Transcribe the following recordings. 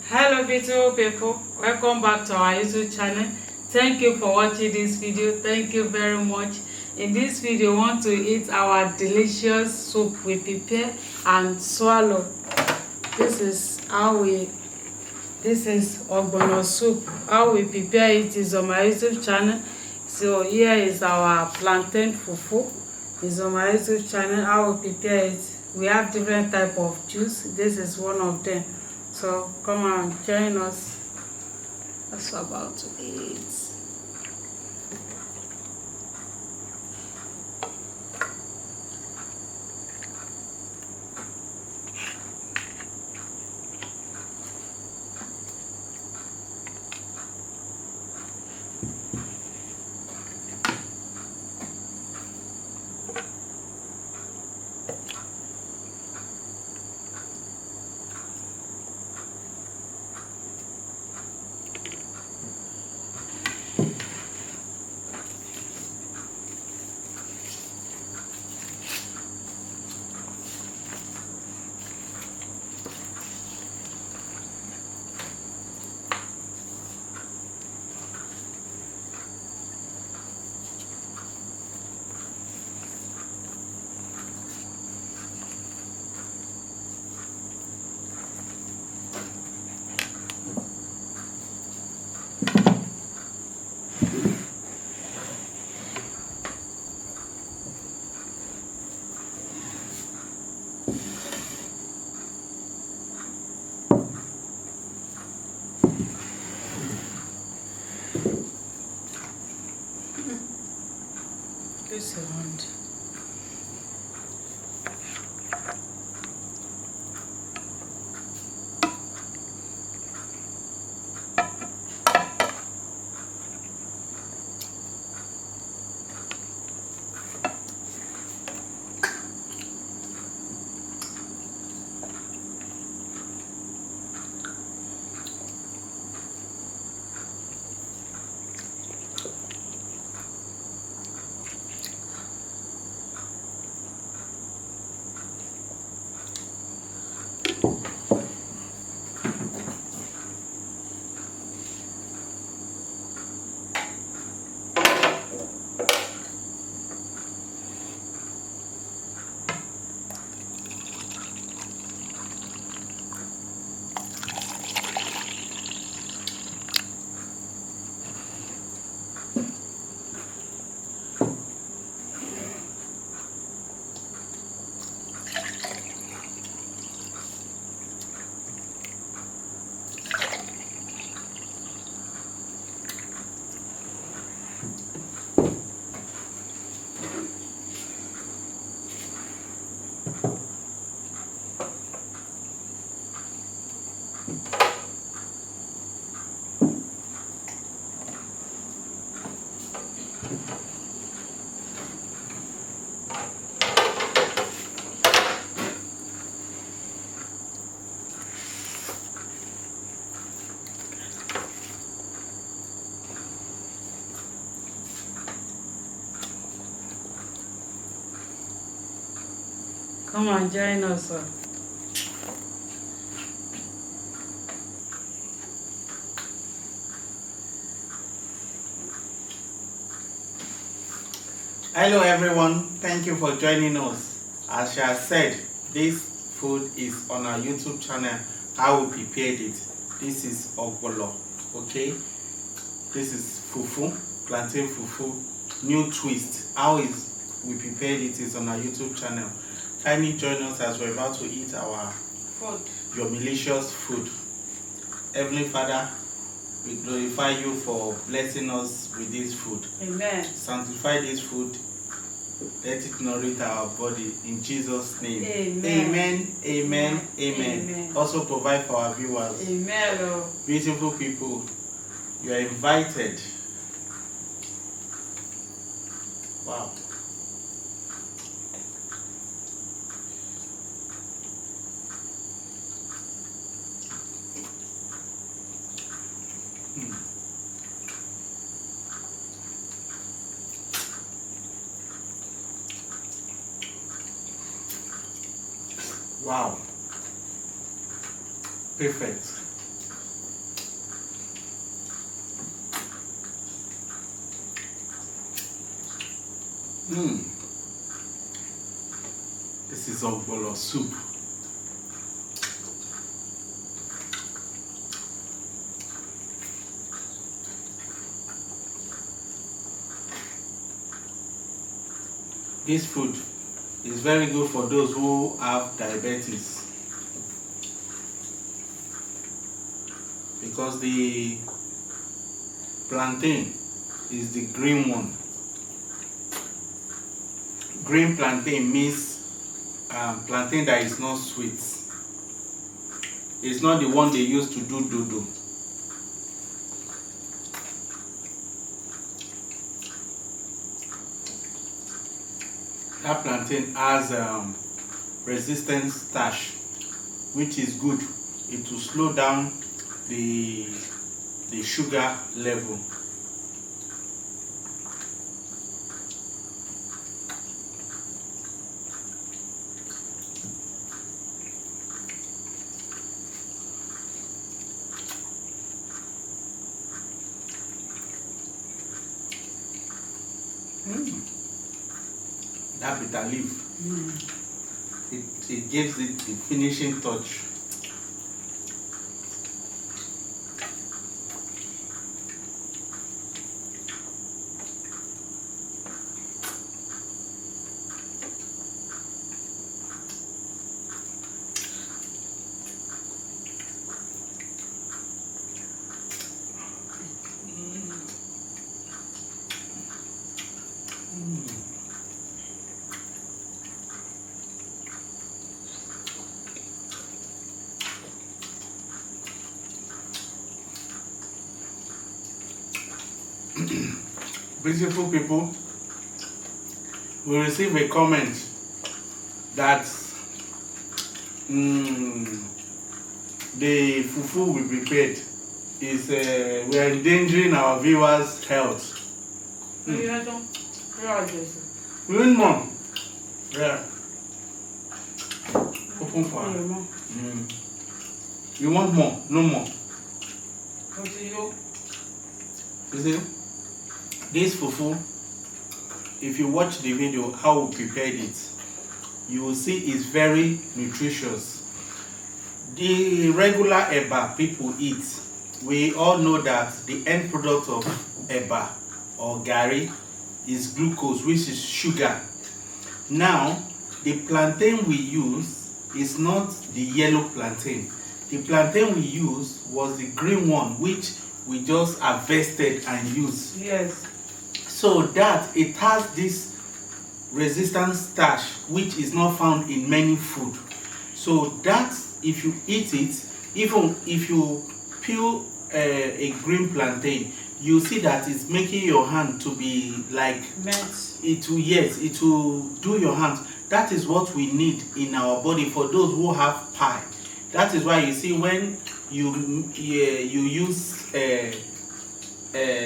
Hello beautiful people, welcome back to our YouTube channel. Thank you for watching this video. Thank you very much. In this video we want to eat our delicious soup we prepare and swallow. This is ogbono soup. How we prepare it is on my YouTube channel. So here is our plantain fufu. It's on my YouTube channel. How we prepare it. We have different type of juice. This is one of them. So come on, join us. That's about to eat. This around. Come on, join us. Hello everyone, thank you for joining us. As she has said, this food is on our YouTube channel, how we prepared it. This is ogbolo, okay? This is fufu, plantain fufu, new twist. How is we prepared it is on our YouTube channel. Kindly join us as we're about to eat our Food. your delicious food. Heavenly Father, we glorify you for blessing us with this food. Amen. Sanctify this food. Let it nourish our body in Jesus' name. Amen. Amen. Amen. Amen. Amen. Also provide for our viewers. Amen. Beautiful people, you are invited. Wow. Wow. Perfect. This is ogbono soup. This food is very good for those who have diabetes, because the plantain is the green one. Green plantain means plantain that is not sweet. It's not the one they use to do dodo. That plantain has resistant starch, which is good. It will slow down the sugar level. That bitter leaf, it gives it the finishing touch. Beautiful people, we receive a comment that the fufu we prepared is we are endangering our viewers' health. You want more? Yeah. Open for her. You want more? No more. You see? This fufu, if you watch the video how we prepared it, you will see it's very nutritious. The regular eba people eat, we all know that the end product of eba or gari is glucose, which is sugar. Now, the plantain we use is not the yellow plantain. The plantain we use was the green one, which we just harvested and used. Yes. So that it has this resistant starch, which is not found in many food. So that if you eat it, even if you peel a green plantain, you see that it's making your hand to be like it will, yes, it will do your hands. That is what we need in our body for those who have pie. That is why you see when you use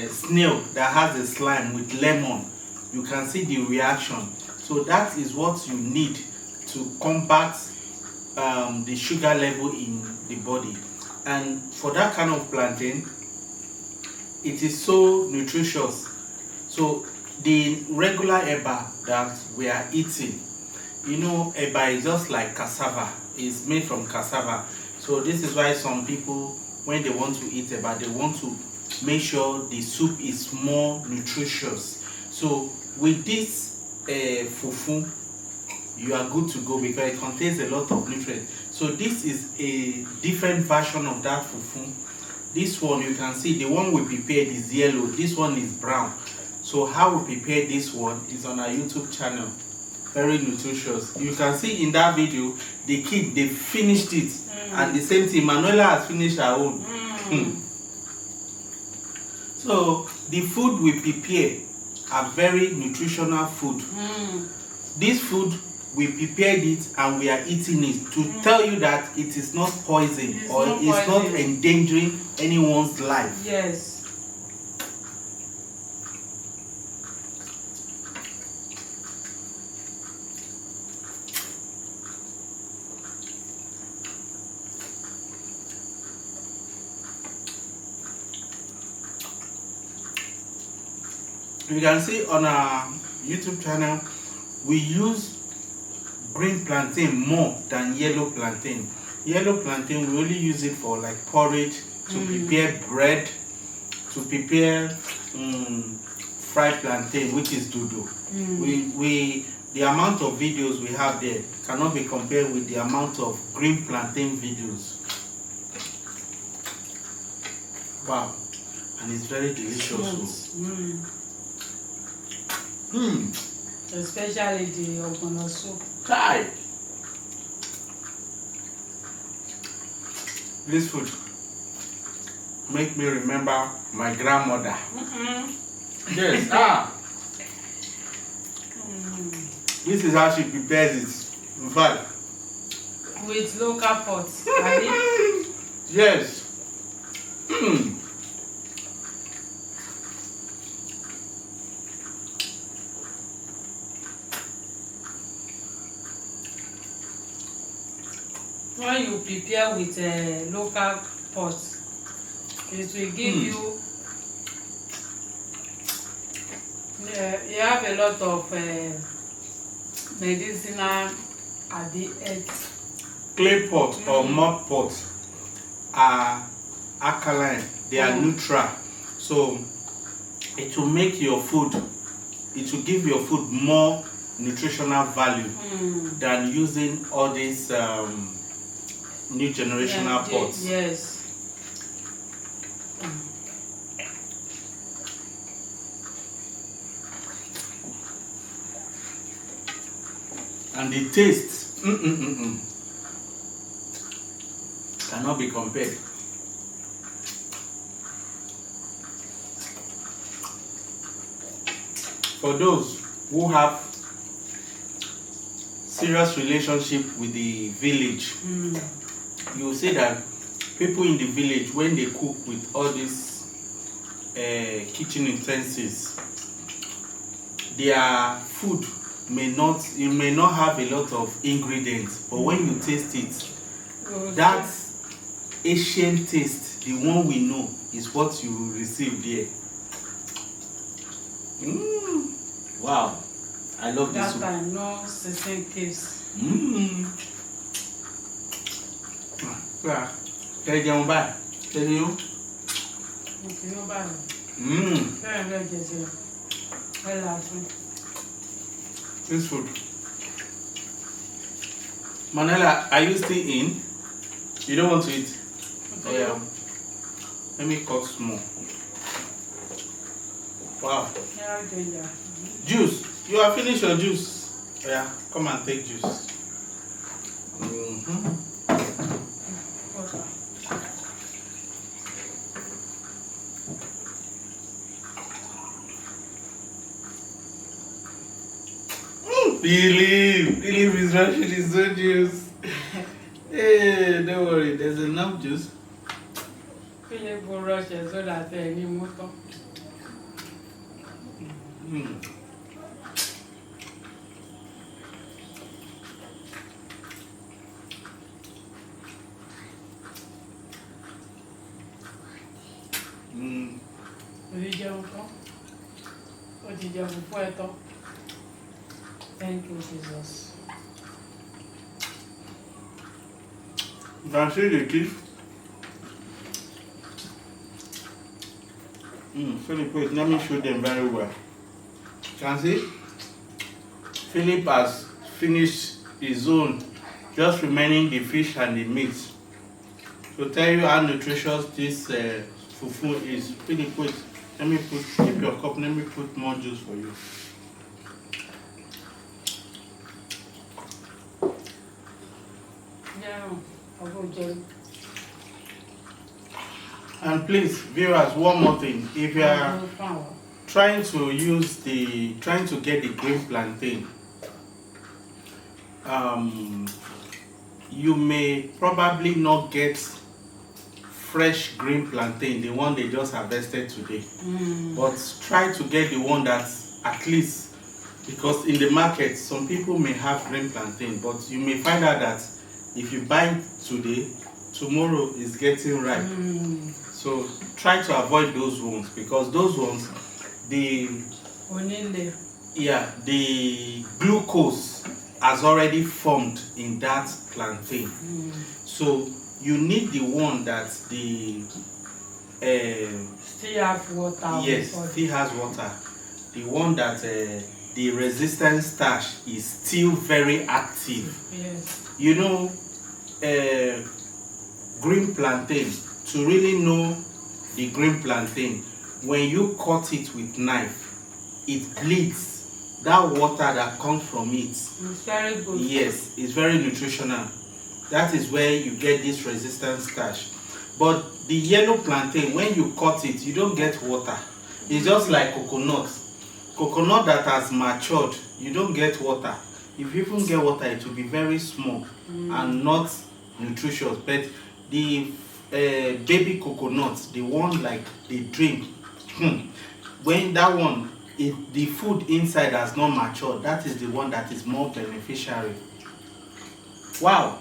snail that has a slime with lemon, you can see the reaction. So that is what you need to combat the sugar level in the body. And for that kind of plantain, it is so nutritious. So the regular eba that we are eating, you know, eba is just like cassava. It's made from cassava. So this is why some people, when they want to eat eba, they want to make sure the soup is more nutritious. So with this fufu, you are good to go because it contains a lot of nutrients. So this is a different version of that fufu. This one, you can see the one we prepared is yellow, this one is brown. So how we prepare this one is on our YouTube channel. Very nutritious. You can see in that video, the kid, they finished it. And the same thing, Manuela has finished her own. So the food we prepare are very nutritional food. This food, we prepared it and we are eating it to tell you that it is not poison it's not endangering anyone's life. Yes. You can see on our YouTube channel, we use green plantain more than yellow plantain. Yellow plantain, we only use it for like porridge, to prepare bread, to prepare fried plantain, which is dodo. The amount of videos we have there cannot be compared with the amount of green plantain videos. Wow, and it's very delicious. Especially the ogbono soup. Try this food make me remember my grandmother. Yes, this is how she prepares it. In fact, with local pots. Yes. When you prepare with a local pot, it will give you you have a lot of medicinal at the end. Clay pot or mud pot are alkaline, they are neutral, so it will make your food, it will give your food more nutritional value than using all these new generational pots. Yes. And the taste cannot be compared. For those who have serious relationship with the village, you will see that people in the village, when they cook with all these kitchen utensils, their food may not have a lot of ingredients, but when you taste it, that Asian taste, the one we know, is what you will receive there. Wow, I love this soup. That I know the same case. Kẹ̀rẹ̀ jẹun báyìí, kẹ̀rẹ̀ yó. Kẹ̀rẹ̀ báyìí. Kẹ̀rẹ̀ jẹjẹ. This food. Manela, are you still in? You don't want to eat? Okay. Oh yeah. Let me cut small. Wow. Juice. You have finished your juice. Oh yeah. Come and take juice. Believe is rushing his own juice. Hey, don't worry, there's enough juice. Philip will rush it so that any motor. Thank you, Jesus. You can see the teeth. Philip, wait, let me show them very well. You can see? Philip has finished his own, just remaining the fish and the meat. To tell you how nutritious this fufu is. Philip, wait, let me keep your cup, let me put more juice for you. And please, viewers, one more thing. If you are trying to get the green plantain, you may probably not get fresh green plantain, the one they just harvested today. But try to get the one that's at least, because in the market, some people may have green plantain, but you may find out that if you buy it today, tomorrow is getting ripe. So try to avoid those ones, because those ones, the Yeah, the glucose has already formed in that plantain. So you need the one that the still have water. yes, still has water. The one that the resistance starch is still very active. Yes. You know, green plantain, to really know the green plantain, when you cut it with knife, it bleeds. That water that comes from it, it's very good. yes, it's very nutritional. That is where you get this resistant starch. But the yellow plantain, when you cut it, you don't get water. It's just like coconut. Coconut that has matured, you don't get water. If you even get water, it will be very small and not nutritious. But the baby coconut, the one like they drink, when that one, if the food inside has not matured, that is the one that is more beneficiary. Wow.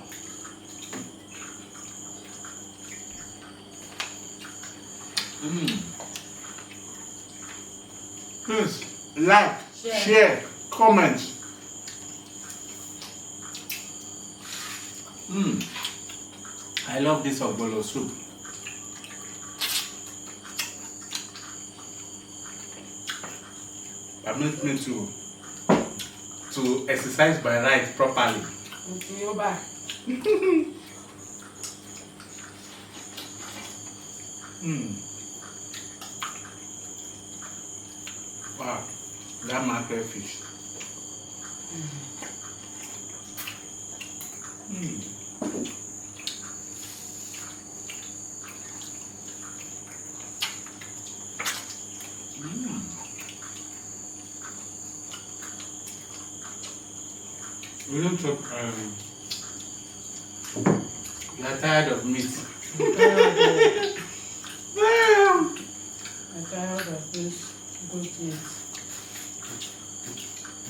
Please like, share, comment. I love this ogbono soup. That makes me to exercise my right properly. Wow, that mackerel fish. We don't talk. You are tired of meat. I'm tired of this good meat.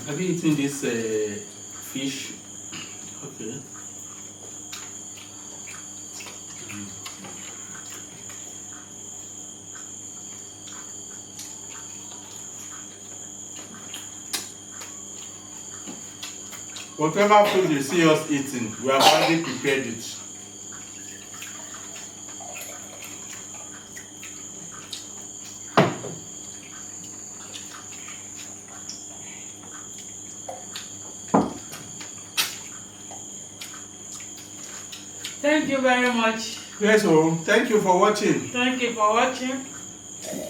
Have you eaten this fish? Okay. Whatever food you see us eating, we have already prepared it. Thank you very much. Yes, so thank you for watching. Thank you for watching.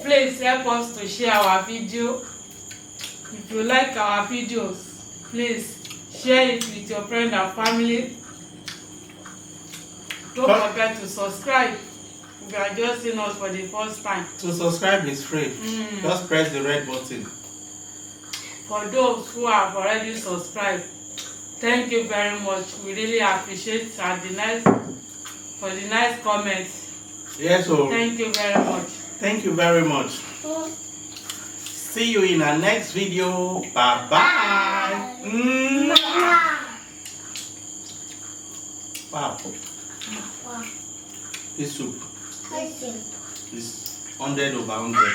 Please help us to share our video. If you like our videos, please share it with your friend and family. Don't forget to subscribe if you are just seeing us for the first time. To subscribe is free. Just press the red button. For those who have already subscribed, thank you very much. We really appreciate for the nice comments. Yes, so thank you very much. Thank you very much. See you in our next video. Bye bye. Wow. This soup is 100 over 100.